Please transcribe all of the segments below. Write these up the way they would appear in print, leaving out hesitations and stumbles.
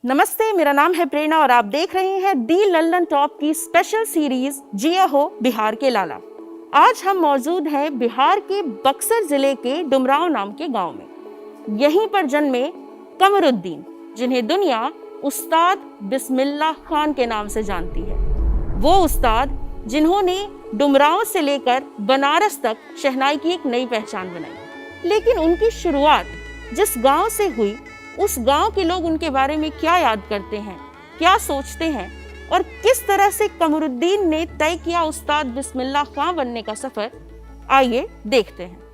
नमस्ते, मेरा नाम है प्रेरणा और आप देख रहे हैं दी लंदन टॉप की स्पेशल सीरीज जिया हो बिहार के लाला। आज हम मौजूद हैं बिहार के बक्सर जिले के डुमरांव नाम के गांव में। यहीं पर जन्मे कमरुद्दीन, जिन्हें दुनिया उस्ताद बिस्मिल्लाह खान के नाम से जानती है। वो उस्ताद जिन्होंने डुमरांव से लेकर बनारस तक शहनाई की एक नई पहचान बनाई। लेकिन उनकी शुरुआत जिस गांव से हुई, उस गांव के लोग उनके बारे में क्या याद करते हैं, क्या सोचते हैं और किस तरह से कमरुद्दीन ने तय किया उस्ताद बिस्मिल्लाह खां बनने का सफर, आइए देखते हैं।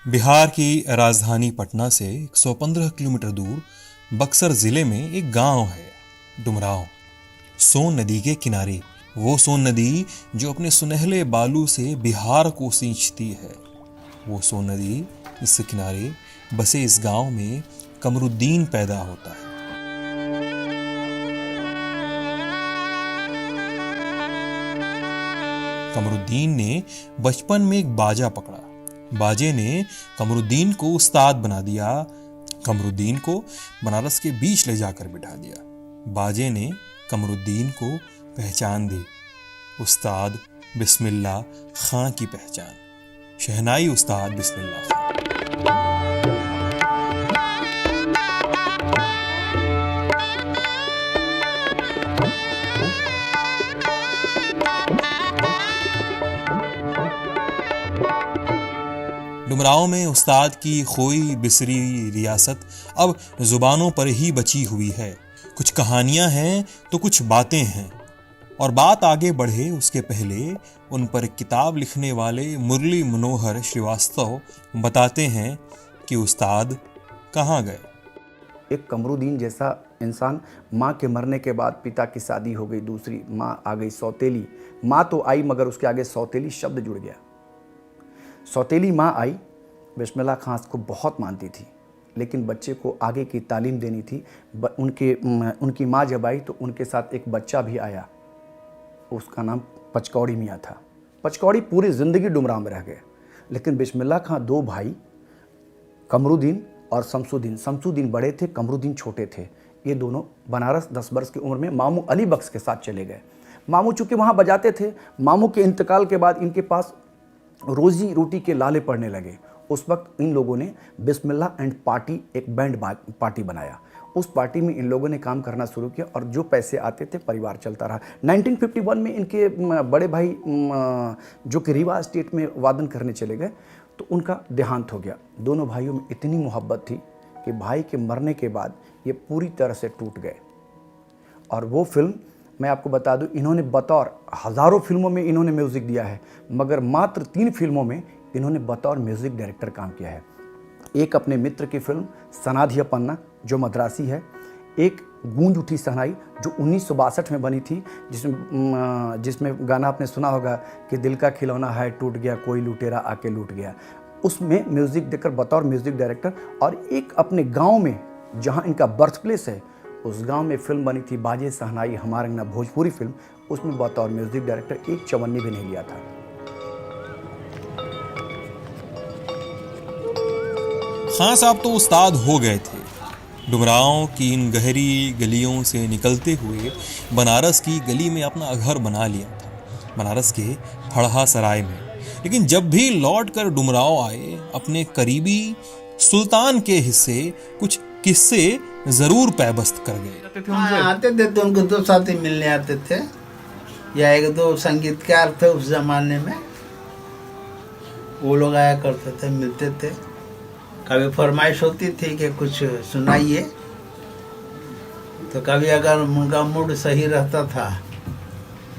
बिहार की राजधानी पटना से 115 किलोमीटर दूर बक्सर जिले में एक गांव है, डुमरांव। सोन नदी के किनारे, वो सोन नदी जो अपने सुनहले बालू से बिहार को सींचती है, वो सोन नदी, इस किनारे बसे इस गांव में कमरुद्दीन पैदा होता है। कमरुद्दीन ने बचपन में एक बाजा पकड़ा। बाजे ने कमरुद्दीन को उस्ताद बना दिया। कमरुद्दीन को बनारस के बीच ले जाकर बिठा दिया। बाजे ने कमरुद्दीन को पहचान दी, उस्ताद बिस्मिल्लाह खां की पहचान, शहनाई उस्ताद बिस्मिल्लाह खां। डुमरांव में उस्ताद की खोई बिसरी रियासत अब जुबानों पर ही बची हुई है। कुछ कहानियां हैं तो कुछ बातें हैं, और बात आगे बढ़े उसके पहले उन पर किताब लिखने वाले मुरली मनोहर श्रीवास्तव बताते हैं कि उस्ताद कहाँ गए। एक कमरुद्दीन जैसा इंसान, माँ के मरने के बाद पिता की शादी हो गई, दूसरी माँ आ गई सौतेली। माँ तो आई मगर उसके आगे सौतेली शब्द जुड़ गया। सौतेली माँ आई, बिस्मिल्लाह खां को बहुत मानती थी, लेकिन बच्चे को आगे की तालीम देनी थी। उनकी माँ जब आई तो उनके साथ एक बच्चा भी आया, उसका नाम पचकौड़ी मियाँ था। पचकौड़ी पूरी ज़िंदगी डुमरांव में रह गए, लेकिन बिस्मिल्लाह खां दो भाई, कमरुद्दीन और शमसुद्दीन। शमसुद्दीन बड़े थे, कमरुद्दीन छोटे थे। ये दोनों बनारस 10 वर्ष की उम्र में मामू अली बख्श के साथ चले गए। मामू चूँकि वहाँ बजाते थे, मामू के इंतकाल के बाद इनके पास रोजी रोटी के लाले पड़ने लगे। उस वक्त इन लोगों ने बिस्मिल्लाह एंड पार्टी, एक बैंड पार्टी बनाया। उस पार्टी में इन लोगों ने काम करना शुरू किया और जो पैसे आते थे परिवार चलता रहा। 1951 में इनके बड़े भाई जो कि रीवा स्टेट में वादन करने चले गए तो उनका देहांत हो गया। दोनों भाइयों में इतनी मोहब्बत थी कि भाई के मरने के बाद ये पूरी तरह से टूट गए। और वो फिल्म मैं आपको बता दूं, इन्होंने बतौर हज़ारों फिल्मों में इन्होंने म्यूज़िक दिया है, मगर मात्र 3 फिल्मों में इन्होंने बतौर म्यूज़िक डायरेक्टर काम किया है। एक अपने मित्र की फिल्म सनाधिया पन्ना जो मद्रासी है, एक गूंज उठी शहनाई जो 1962 में बनी थी, जिसमें गाना आपने सुना होगा कि दिल का खिलौना है टूट गया, कोई लुटेरा आके लूट गया। उसमें म्यूज़िक देकर बतौर म्यूज़िक डायरेक्टर, और एक अपने गांव में जहां इनका बर्थ प्लेस है उस गांव में फिल्म बनी थी बाजे शहनाई हमारे अंगना, भोजपुरी फिल्म, उसमें बतौर म्यूज़िक डायरेक्टर एक चवन्नी भी नहीं लिया था। खान साहब तो उस्ताद हो गए थे। डुमरांव की इन गहरी गलियों से निकलते हुए बनारस की गली में अपना घर बना लिया था, बनारस के फड़हा सराय में। लेकिन जब भी लौट कर डुमरांव आए, अपने करीबी सुल्तान के हिस्से कुछ किस्से जरूर पैबस्त कर गए। आते थे तो उनको दो साथी मिलने आते थे, या एक दो संगीतकार थे उस जमाने में, वो लोग आया करते थे, मिलते थे। कभी फरमाइश होती थी कि कुछ सुनाइए, तो कभी अगर उनका मूड सही रहता था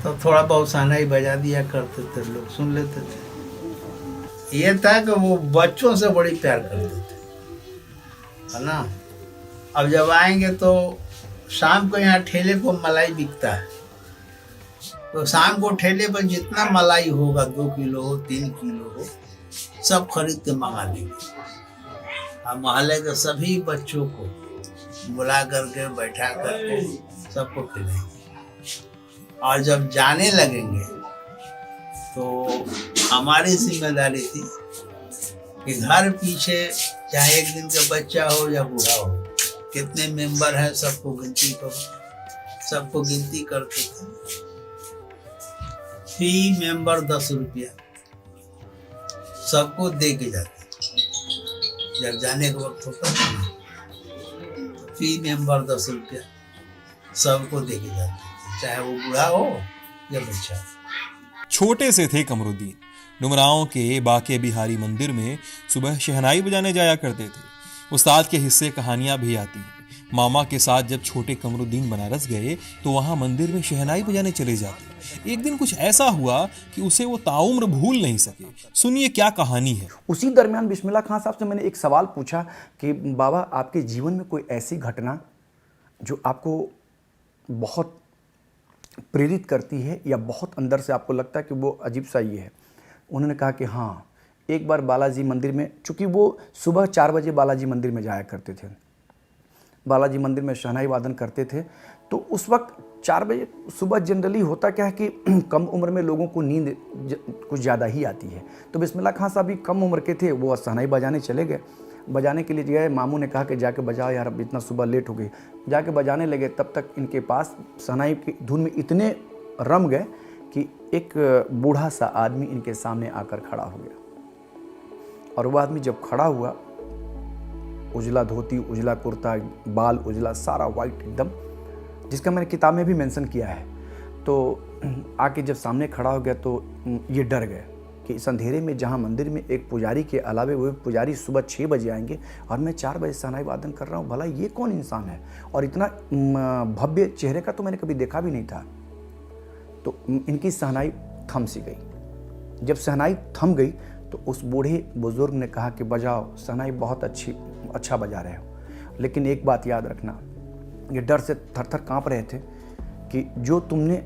तो थोड़ा बहुत शहनाई बजा दिया करते थे, लोग सुन लेते थे। ये था कि वो बच्चों से बड़ी प्यार करते थे, है ना। अब जब आएंगे तो शाम को यहाँ ठेले पर मलाई बिकता है, तो शाम को ठेले पर जितना मलाई होगा, 2 किलो हो 3 किलो हो, सब खरीद के मंगा लेंगे। और मोहल्ले के सभी बच्चों को बुला करके बैठा करके सबको खिलाएंगे। और जब जाने लगेंगे तो हमारी जिम्मेदारी थी कि घर पीछे चाहे 1 दिन का बच्चा हो या बूढ़ा हो, कितने मेंबर हैं सबको गिनती करो। सबको गिनती करते थे। फी मेंबर 10 रुपया सबको दे के जाते। जब जाने का वक्त होता था, फी मेंबर 10 रुपया सबको दे के जाते, चाहे वो बूढ़ा हो या बच्चा हो। छोटे से थे कमरुद्दीन। डुमरांव के बाके बिहारी मंदिर में सुबह शहनाई बजाने जाया करते थे। उस्ताद के हिस्से कहानियां भी आती हैं। मामा के साथ जब छोटे कमरुद्दीन बनारस गए तो वहां मंदिर में शहनाई बजाने चले जाते। एक दिन कुछ ऐसा हुआ कि उसे वो ताउम्र भूल नहीं सके। सुनिए क्या कहानी है। उसी दरमियान बिस्मिल्लाह खान साहब से मैंने एक सवाल पूछा कि बाबा, आपके जीवन में कोई ऐसी घटना जो आपको बहुत प्रेरित करती है या बहुत अंदर से आपको लगता है कि वो अजीब सा ये है? उन्होंने कहा कि हाँ, एक बार बालाजी मंदिर में, चूँकि वो सुबह 4 बजे बालाजी मंदिर में जाया करते थे, बालाजी मंदिर में शहनाई वादन करते थे, तो उस वक्त 4 बजे सुबह जनरली होता क्या है कि कम उम्र में लोगों को नींद कुछ ज़्यादा ही आती है। तो बिस्मिल्लाह खान साहब भी कम उम्र के थे, वो शहनाई बजाने चले गए। बजाने के लिए गए, मामू ने कहा कि जाके बजाओ यार, अब इतना सुबह लेट हो गई। जाके बजाने लगे, तब तक इनके पास शहनाई की धुन में इतने रम गए कि एक बूढ़ा सा आदमी इनके सामने आकर खड़ा हो गया। और वह आदमी जब खड़ा हुआ, उजला धोती, उजला कुर्ता, बाल उजला, सारा वाइट एकदम, जिसका मैंने किताब में भी मेंशन किया है। तो आके जब सामने खड़ा हो गया तो ये डर गए कि इस अंधेरे में, जहाँ मंदिर में एक पुजारी के अलावे वो पुजारी सुबह 6 बजे आएंगे और मैं 4 बजे शहनाई वादन कर रहा हूँ, भला ये कौन इंसान है? और इतना भव्य चेहरे का तो मैंने कभी देखा भी नहीं था। तो इनकी शहनाई थम सी गई। जब शहनाई थम गई तो उस बूढ़े बुजुर्ग ने कहा कि बजाओ, शहनाई बहुत अच्छा बजा रहे हो, लेकिन एक बात याद रखना, ये डर से थर-थर काँप रहे थे कि जो तुमने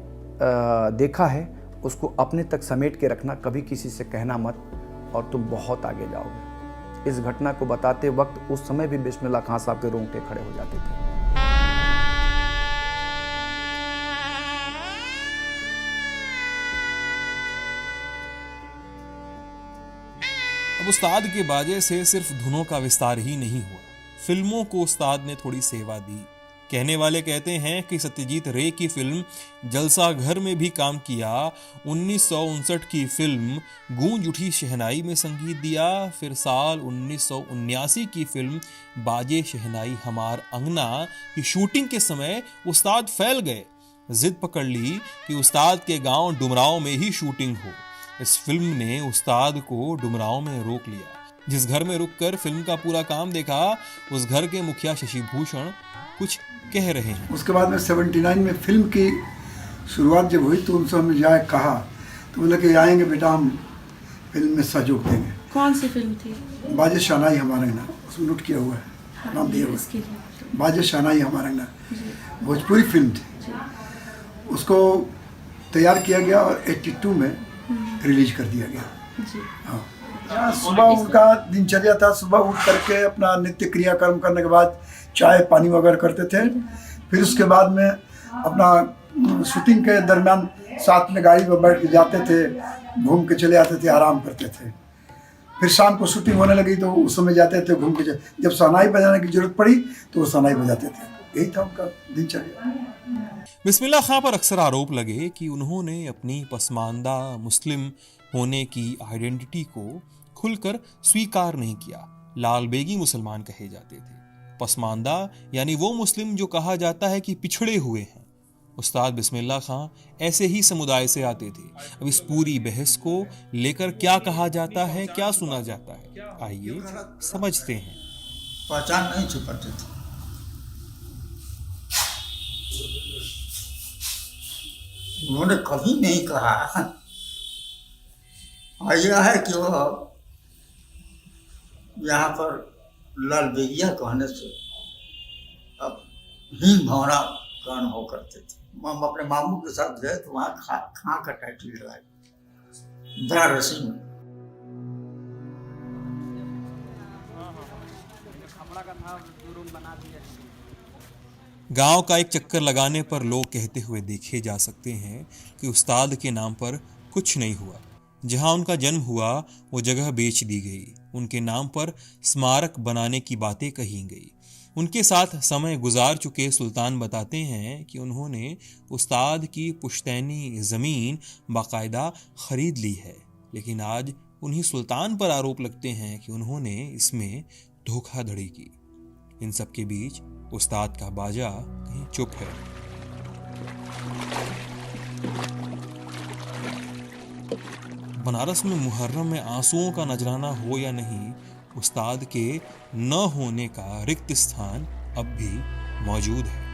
देखा है उसको अपने तक समेट के रखना, कभी किसी से कहना मत, और तुम बहुत आगे जाओगे। इस घटना को बताते वक्त उस समय भी बिस्मिल्लाह खान साहब के रोंगटे खड़े हो जाते थे। अब उस्ताद के बाजे से सिर्फ धुनों का विस्तार ही नहीं हुआ, फिल्मों को उस्ताद ने थोड़ी सेवा दी। कहने वाले कहते हैं कि सत्यजीत रे की फिल्म जलसा घर में भी काम किया। 1959 की फिल्म गूंज उठी शहनाई में संगीत दिया। फिर साल 1979 की फिल्म बाजे शहनाई हमार अंगना की शूटिंग के समय उस्ताद फैल गए। जिद पकड़ ली कि उस्ताद के गांव डुमरांव में ही शूटिंग हो। इस फिल्म ने उस्ताद को डुमरांव में रोक लिया। जिस घर में रुककर फिल्म का पूरा काम देखा, उस घर के मुखिया शशि भूषण कुछ कह रहे हैं। उसके बाद में 79 में फिल्म की शुरुआत जब हुई तो उनसे हमें जाए कहा, तो बोले कि आएंगे बेटा, हम फिल्म में सहयोग देंगे। कौन सी फिल्म थी? बाजे शहनाई हमारा अंगना, उसमें नोट किया हुआ है, नाम दिया हुआ है, बाजे शहनाई हमारा अंगना, भोजपुरी फिल्म थी। उसको तैयार किया गया और 82 में रिलीज कर दिया गया। हाँ, सुबह उनका दिनचर्या था, सुबह उठ करके अपना नित्य क्रियाकर्म करने के बाद चाय पानी वगैरह करते थे। फिर उसके बाद में अपना शूटिंग के दरमियान साथ में गाड़ी में बैठ के जाते थे, घूम के चले आते थे, आराम करते थे। फिर शाम को शूटिंग होने लगी तो उस समय जाते थे घूम के, जब शहनाई बजाने की जरूरत पड़ी तो वो शहनाई बजाते थे। यही था उनका दिनचर्या। बिस्मिल्लाह खां पर अक्सर आरोप लगे कि उन्होंने अपनी पसमानदा मुस्लिम होने की आइडेंटिटी को खुलकर स्वीकार नहीं किया। लाल बेगी मुसलमान कहे जाते थे। पसमानदा यानी वो मुस्लिम जो कहा जाता है कि पिछड़े हुए हैं। उस्ताद बिस्मिल्लाह खां ऐसे ही समुदाय से आते थे। अब इस पूरी बहस को लेकर क्या कहा जाता है, क्या सुना जाता है, आइए समझते हैं। पहचान नहीं छुपाते थे। उन्होंने कभी नहीं कहा। यह है कि वह यहाँ पर लाल बेगिया कहने से अब हिम भावना का अनुभव करते थे। हम अपने मामू के साथ गए तो वहाँ खां का टाइटल लगाए बनारसी में। गांव का एक चक्कर लगाने पर लोग कहते हुए देखे जा सकते हैं कि उस्ताद के नाम पर कुछ नहीं हुआ। जहां उनका जन्म हुआ वो जगह बेच दी गई। उनके नाम पर स्मारक बनाने की बातें कही गई। उनके साथ समय गुजार चुके सुल्तान बताते हैं कि उन्होंने उस्ताद की पुश्तैनी ज़मीन बाकायदा खरीद ली है, लेकिन आज उन्हीं सुल्तान पर आरोप लगते हैं कि उन्होंने इसमें धोखाधड़ी की। इन सब के बीच उस्ताद का बाजा कहीं चुप है। बनारस में मुहर्रम में आंसुओं का नजराना हो या नहीं, उस्ताद के न होने का रिक्त स्थान अब भी मौजूद है।